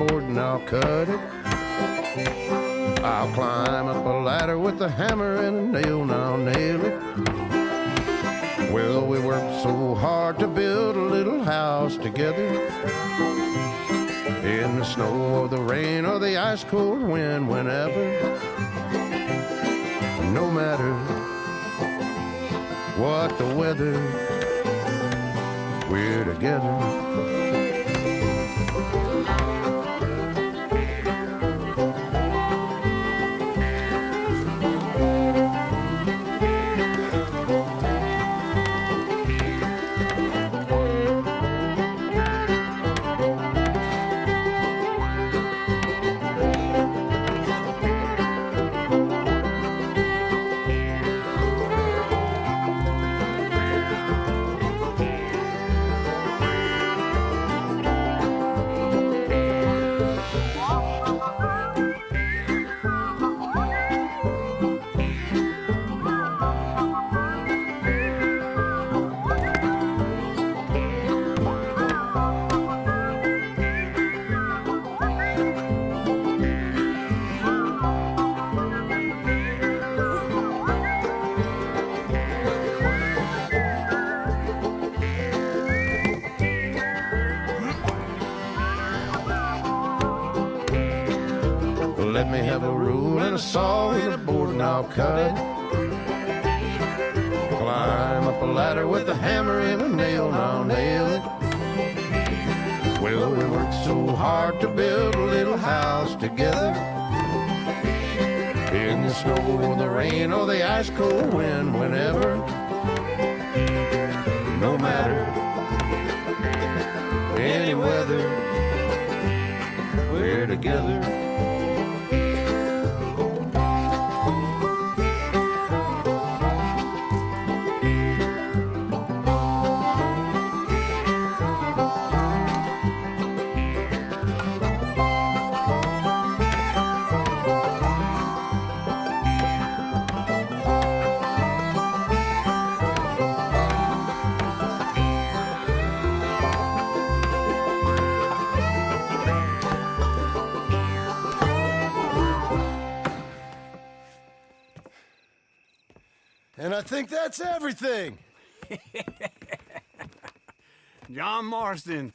board and I'll cut it. I'll climb up a ladder with a hammer and a nail and I'll nail it. Well, we worked so hard to build a little house together. In the snow or the rain or the ice cold wind, whenever. No matter what the weather, we're together. Let me have a rule and a saw and a board and I'll cut. Climb up a ladder with a hammer and a nail and I'll nail it. Well, we worked so hard to build a little house together. In the snow or the rain or the ice cold wind, whenever. No matter any weather, we're together. And I think that's everything. John Marston,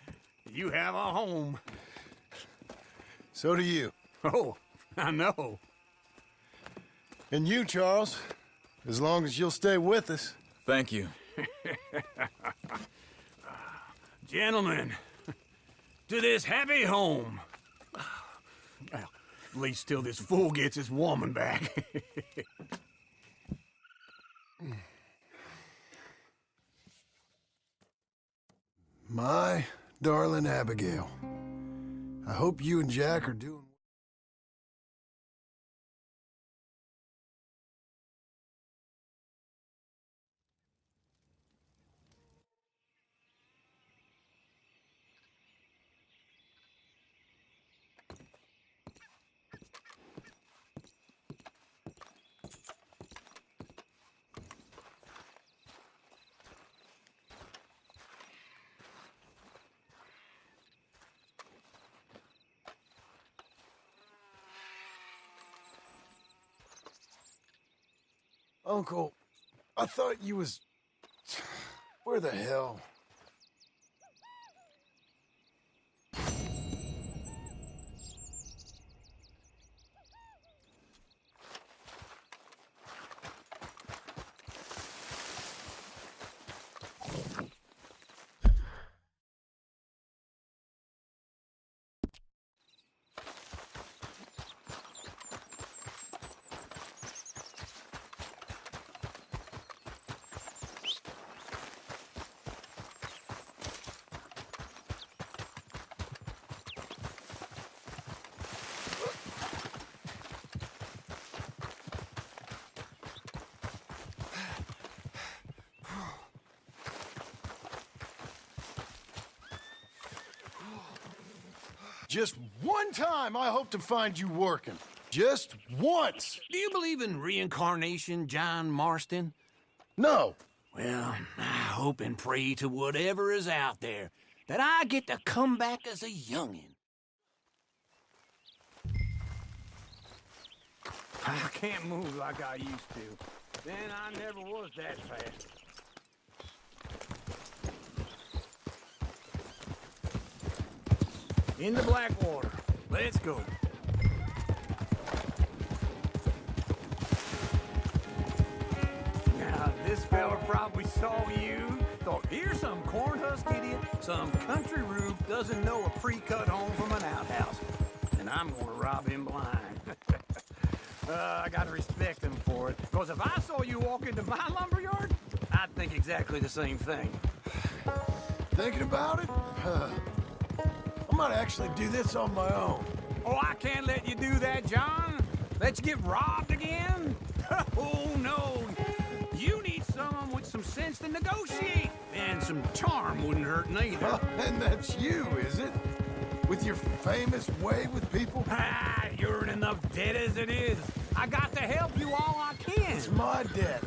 you have a home. So do you. Oh, I know. And you, Charles, as long as you'll stay with us. Thank you. Gentlemen, to this happy home. Well, at least till this fool gets his woman back. My darling Abigail, I hope you and Jack are doing... Uncle, I thought you was... Where the hell? Just one time I hope to find you working. Just once. Do you believe in reincarnation, John Marston? No. Well, I hope and pray to whatever is out there that I get to come back as a youngin'. can't move like I used to. Then I never was that fast. In the Blackwater. Let's go. Now, this fella probably saw you, thought, here's some corn-husk idiot, some country rube doesn't know a pre-cut home from an outhouse. And I'm gonna rob him blind. I gotta respect him for it, because if I saw you walk into my lumberyard, I'd think exactly the same thing. Thinking about it? I might actually do this on my own. Oh, I can't let you do that, John. Let you get robbed again? Oh, no. You need someone with some sense to negotiate. And some charm wouldn't hurt neither. And that's you, is it? With your famous way with people? Ah, you're in enough debt as it is. I got to help you all I can. It's my debt.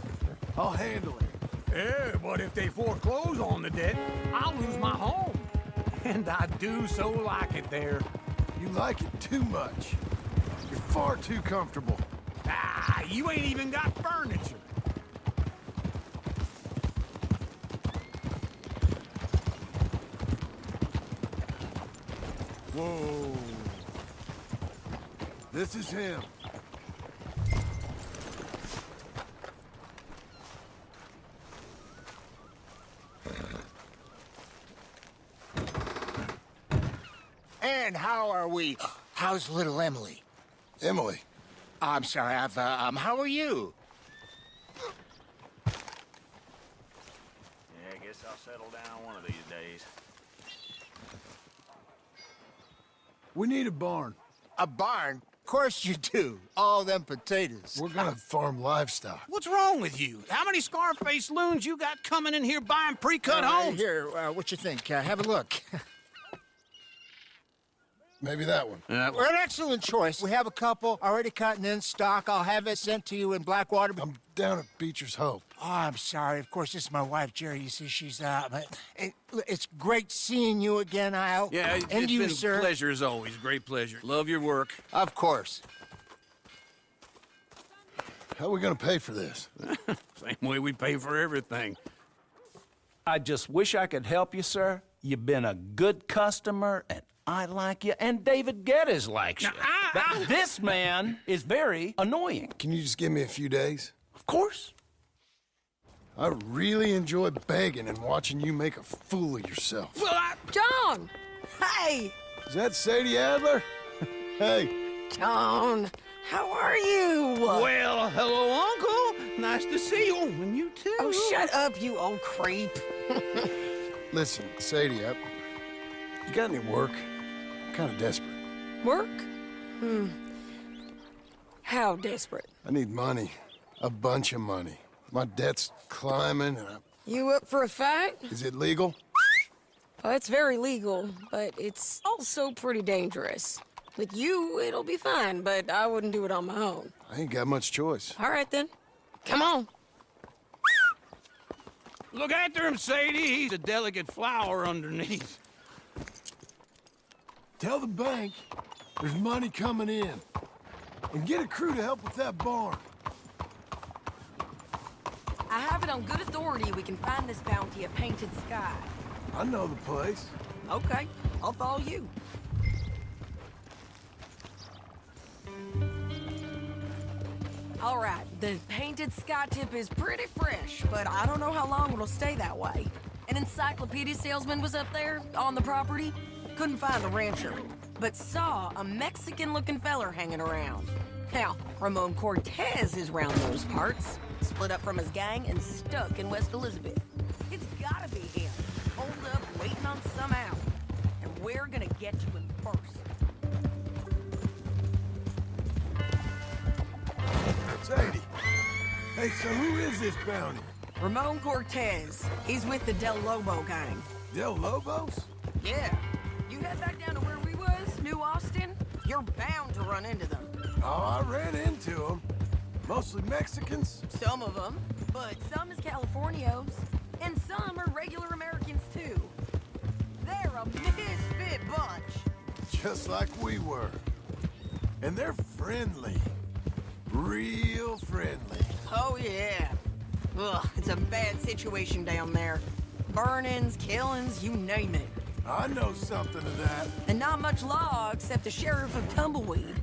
I'll handle it. Yeah, but if they foreclose on the debt, I'll lose my home. And I do so like it there. You like it too much. You're far too comfortable. Ah, you ain't even got furniture. Whoa. This is him. And how are we? How's little Emily? Emily. I'm sorry, how are you? Yeah, I guess I'll settle down one of these days. We need a barn. A barn? Of course you do. All them potatoes. We're gonna farm livestock. What's wrong with you? How many Scarface loons you got coming in here buying pre-cut homes? Here, what you think? Have a look. Maybe that one. We're an excellent choice. We have a couple already cut and in stock. I'll have it sent to you in Blackwater. I'm down at Beecher's Hope. Oh, I'm sorry. Of course, this is my wife, Jerry. You see, she's but it's great seeing you again, Al. Yeah, and it's you, been sir. a pleasure as always. Great pleasure. Love your work. Of course. How are we gonna pay for this? Same way we pay for everything. I just wish I could help you, sir. You've been a good customer, and I like you, and David Geddes likes you. But this man is very annoying. Can you just give me a few days? Of course. I really enjoy begging and watching you make a fool of yourself. Well, John! Hey! Is that Sadie Adler? Hey. John, how are you? well, hello, Uncle. Nice to see you. And you too. Oh, shut up, you old creep. Listen, Sadie, you got any work? I'm kind of desperate. Work? How desperate? I need money. A bunch of money. My debt's climbing, and You up for a fight? Is it legal? Oh, it's very legal, but it's also pretty dangerous. With you, it'll be fine, but I wouldn't do it on my own. I ain't got much choice. All right, then. Come on. Look after him, Sadie. He's a delicate flower underneath. Tell the bank there's money coming in. And get a crew to help with that barn. I have it on good authority we can find this bounty at Painted Sky. I know the place. Okay, I'll follow you. All right, the Painted Sky tip is pretty fresh, but I don't know how long it'll stay that way. An encyclopedia salesman was up there on the property. Couldn't find the rancher, but saw a Mexican-looking feller hanging around. Now, Ramon Cortez is round those parts, split up from his gang and stuck in West Elizabeth. It's gotta be him, holed up, waiting on some out. And we're gonna get to him first. Sadie. Hey, so who is this bounty? Ramon Cortez. He's with the Del Lobo gang. Del Lobos? Yeah. You head back down to where we was, New Austin, you're bound to run into them. Oh, I ran into them. Mostly Mexicans. Some of them, but some is Californios. And some are regular Americans, too. They're a misfit bunch. Just like we were. And they're friendly. Real friendly. Oh, yeah. Ugh, it's a bad situation down there. Burnings, killings, you name it. I know something of that. And not much law except the sheriff of Tumbleweed.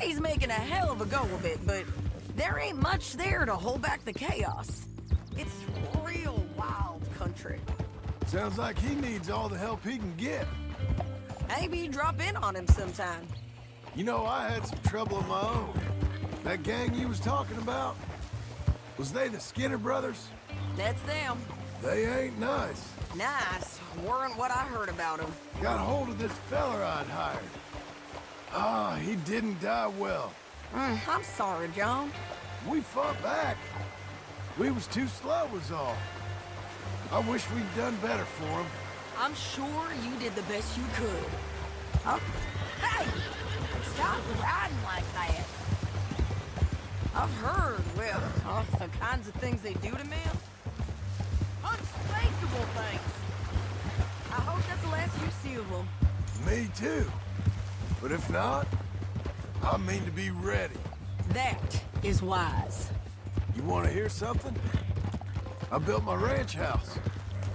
He's making a hell of a go of it, but there ain't much there to hold back the chaos. It's real wild country. Sounds like he needs all the help he can get. Maybe drop in on him sometime. You know, I had some trouble of my own. That gang you was talking about, was they the Skinner brothers? That's them. They ain't nice. Nice. Weren't what I heard about them. Got hold of this feller I'd hired. Ah, he didn't die well. I'm sorry, John. We fought back. We was too slow was all. I wish we'd done better for him. I'm sure you did the best you could. Oh, hey! Stop riding like that. I've heard, well, the kinds of things they do to men. Unspeakable things. I hope that's the last you see of them. Me too. But if not, I mean to be ready. That is wise. You want to hear something? I built my ranch house.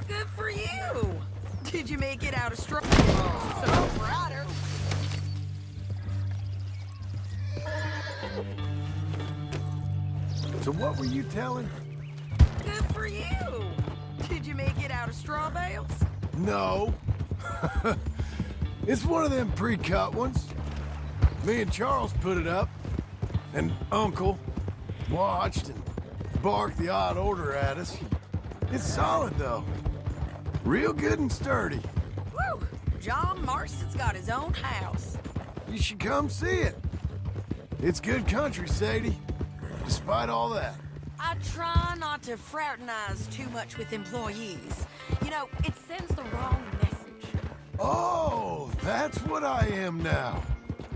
Good for you. Did you make it out of straw? So brighter. So what were you telling? Good for you. Did you make it out of straw bales? No. It's one of them pre-cut ones. Me and Charles put it up, and Uncle watched and barked the odd order at us. It's solid, though. Real good and sturdy. Woo! John Marston's got his own house. You should come see it. It's good country, Sadie. Despite all that. I try not to fraternize too much with employees. You know, it sends the wrong message. Oh, that's what I am now.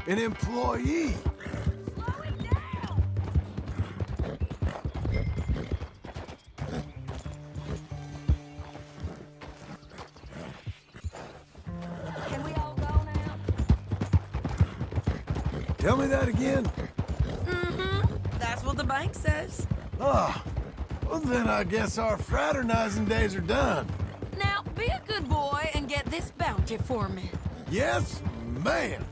An employee. Slow it down! Can we all go now? Tell me that again. That's what the bank says. Ah, well then I guess our fraternizing days are done. Now, be a good boy and get this bounty for me. Yes, ma'am.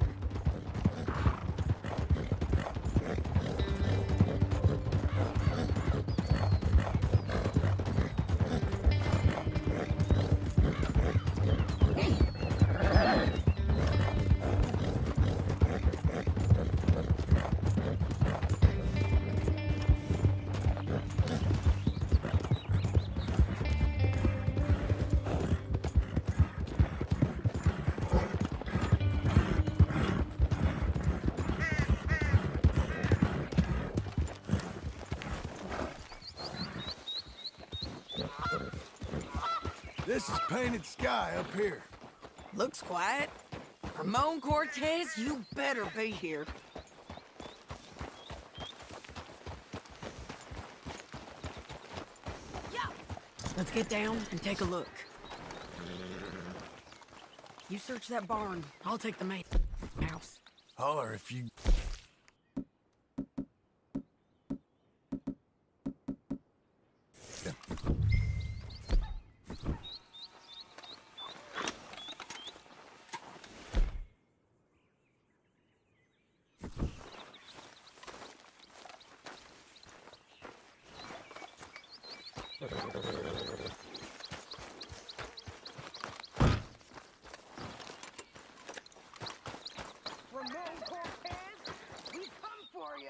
This is painted sky up here. Looks quiet. Ramon Cortez, you better be here. Yeah. Let's get down and take a look. You search that barn. I'll take the main house. Holler if you... Ramon Cortez, we come for you.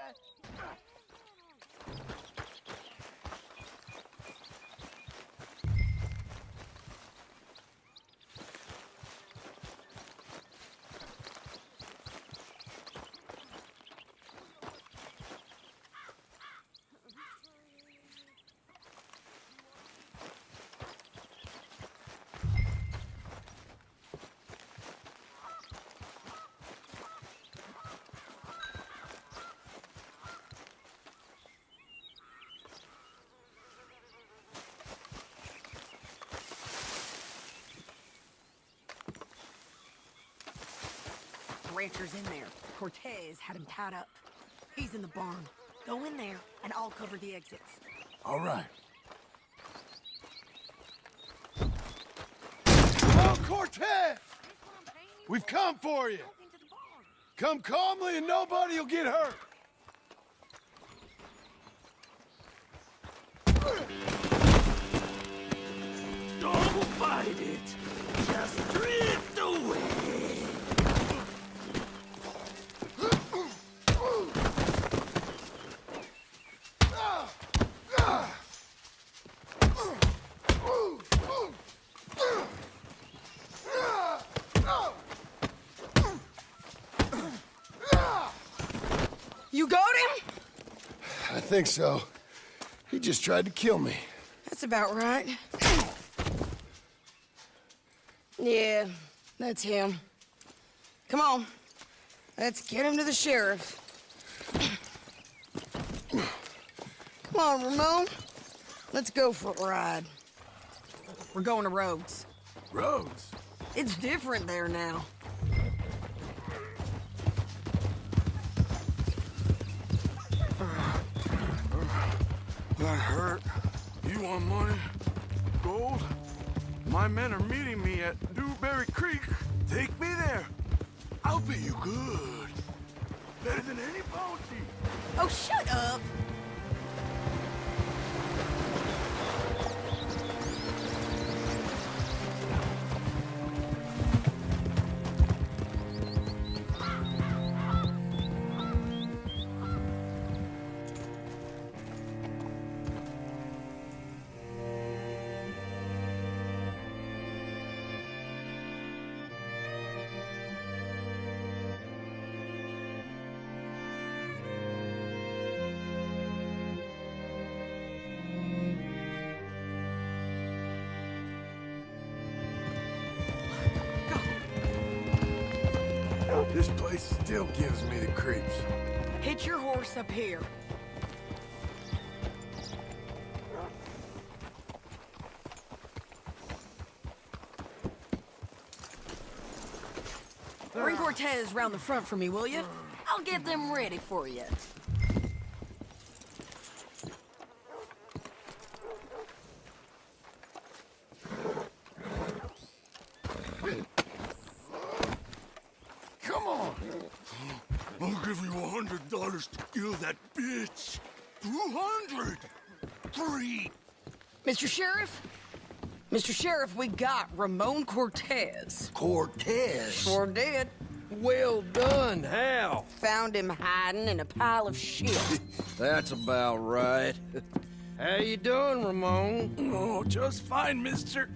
Rancher's in there. Cortez had him tied up. He's in the barn. Go in there, and I'll cover the exits. All right. Oh, Cortez! We've come for you. Come calmly and nobody will get hurt. Don't fight it. Just drift away. You got him? I think so. He just tried to kill me. That's about right. Yeah, that's him. Come on. Let's get him to the sheriff. Come on, Ramon. Let's go for a ride. We're going to Rhodes. Rhodes? It's different there now. That hurt. You want money? Gold? My men are meeting me at Dewberry Creek. Take me there. I'll pay you good. Better than any bounty. Oh, shut up! This place still gives me the creeps. Hitch your horse up here. Bring Cortez round the front for me, will you? I'll get them ready for you. Come on. I'll give you $100 to kill that bitch. 200. 3. Mr. Sheriff? Mr. Sheriff, we got Ramon Cortez. Cortez? Sure did. Well done, Hal. Found him hiding in a pile of shit. That's about right. How you doing, Ramon? Oh, just fine, mister.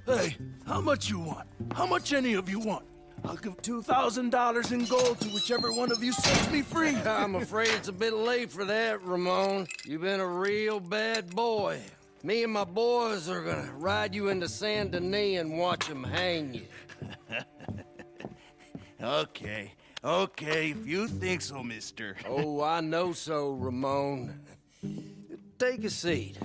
Hey, how much you want? How much any of you want? I'll give $2,000 in gold to whichever one of you sets me free. I'm afraid it's a bit late for that, Ramon. You've been a real bad boy. Me and my boys are gonna ride you into Saint Denis and watch them hang you. Okay, if you think so, mister. Oh, I know so, Ramon. Take a seat.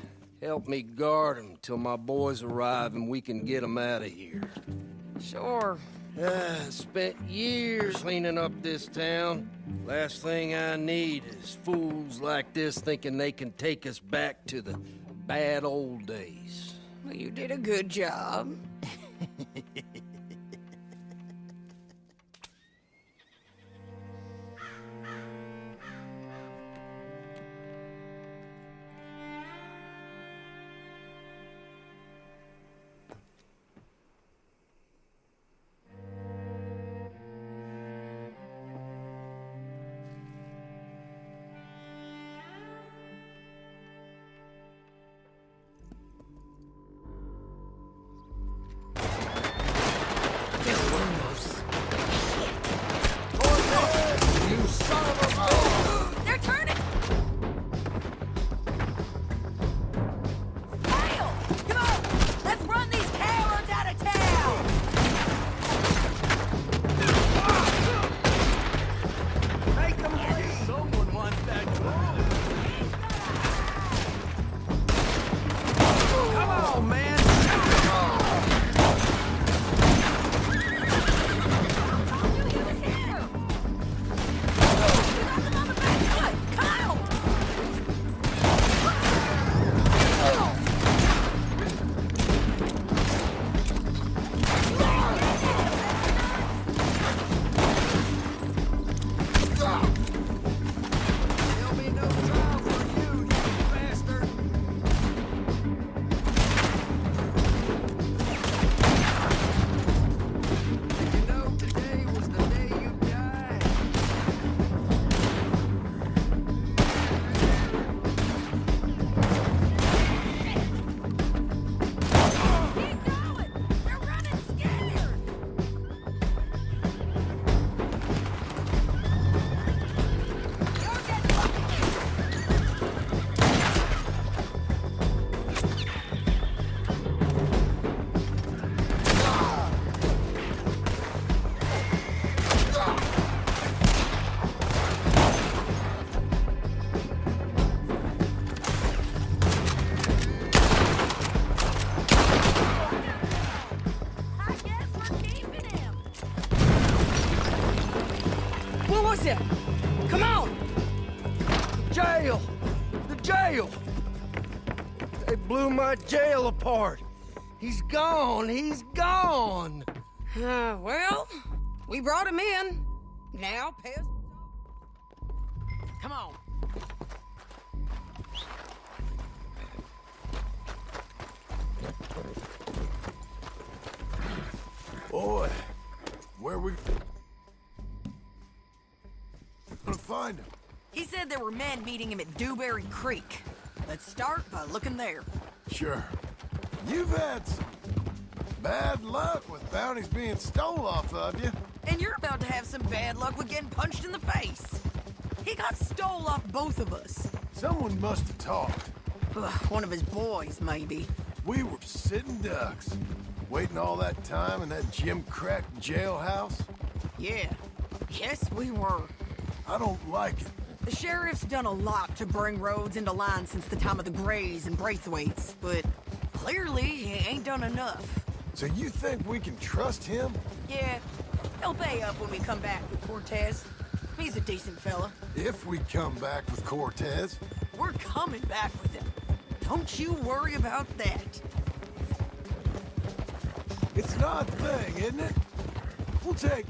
Help me guard them till my boys arrive and we can get them out of here. Sure. Spent years cleaning up this town. Last thing I need is fools like this thinking they can take us back to the bad old days. Well, you did a good job. was it? Come on! Jail! The jail! They blew my jail apart. He's gone. He's gone. Well, we brought him in. Now, pay us. Come on. Boy, where we gonna find him? He said there were men meeting him at Dewberry Creek. Let's start by looking there. Sure. You've had some bad luck with bounties being stole off of you. And you're about to have some bad luck with getting punched in the face. He got stole off both of us. Someone must have talked. Ugh, one of his boys, maybe. We were sitting ducks, waiting all that time in that gim-crack jailhouse. Yeah. Yes, we were. I don't like it. The sheriff's done a lot to bring roads into line since the time of the Grays and Braithwaites, but clearly he ain't done enough. So you think we can trust him? Yeah, he'll pay up when we come back with Cortez. He's a decent fella. If we come back with Cortez. We're coming back with him. Don't you worry about that. It's an odd thing, isn't it? We'll take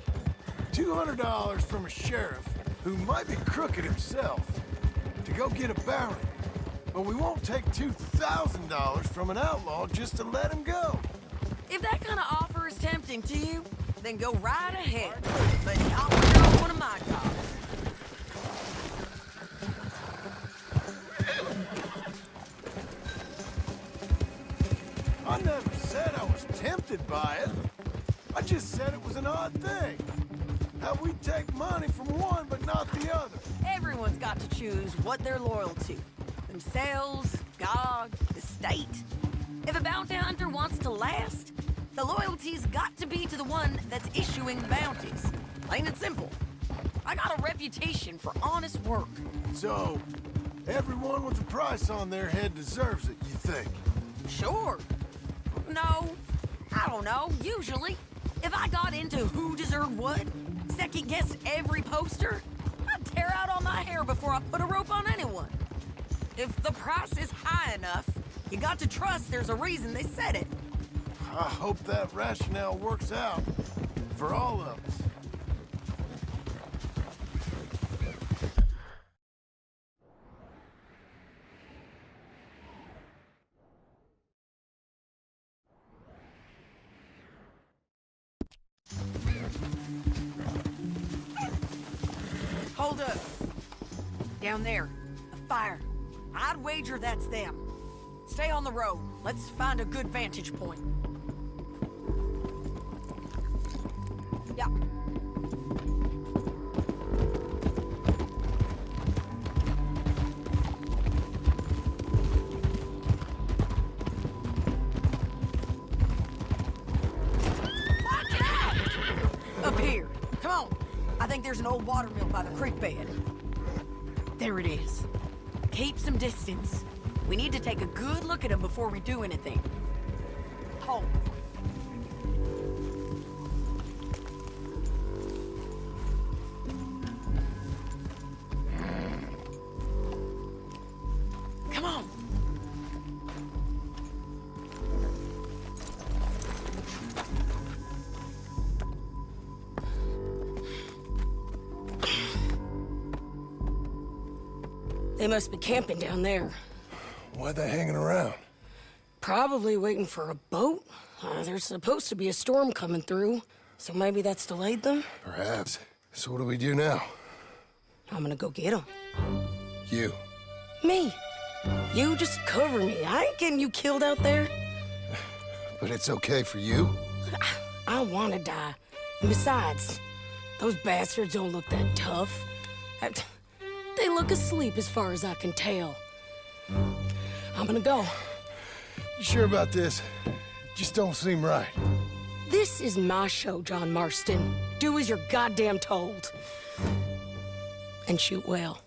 $200 from a sheriff who might be crooked himself to go get a bounty. But we won't take $2,000 from an outlaw just to let him go. If that kind of offer is tempting to you, then go right ahead. But not when you're on one of my jobs. I never said I was tempted by it. I just said it was an odd thing. How we take money from one but not the other. Everyone's got to choose what they're loyal to. Themselves, God, the state. If a bounty hunter wants to last, the loyalty's got to be to the one that's issuing bounties. Plain and simple. I got a reputation for honest work. So, everyone with a price on their head deserves it, you think? Sure. No, I don't know, usually. If I got into who deserved what, second-guessed every poster, I'd tear out all my hair before I put a rope on anyone. If the price is high enough, you got to trust there's a reason they said it. I hope that rationale works out for all of us. Hold up. Down there, a fire. I'd wager that's them. Stay on the road. Let's find a good vantage point. Yeah. Watch out! Up here. Come on. I think there's an old watermill by the creek bed. There it is. Keep some distance. We need to take a good look at him before we do anything. Hold. Come on. They must be camping down there. Why they hanging around? Probably waiting for a boat. There's supposed to be a storm coming through, so maybe that's delayed them. Perhaps. So what do we do now? I'm gonna go get them. You. Me. You just cover me. I ain't getting you killed out there. But it's okay for you? I wanna die. And besides, those bastards don't look that tough. They look asleep as far as I can tell. I'm gonna go. You sure about this? Just don't seem right. This is my show, John Marston. Do as you're goddamn told. And shoot well.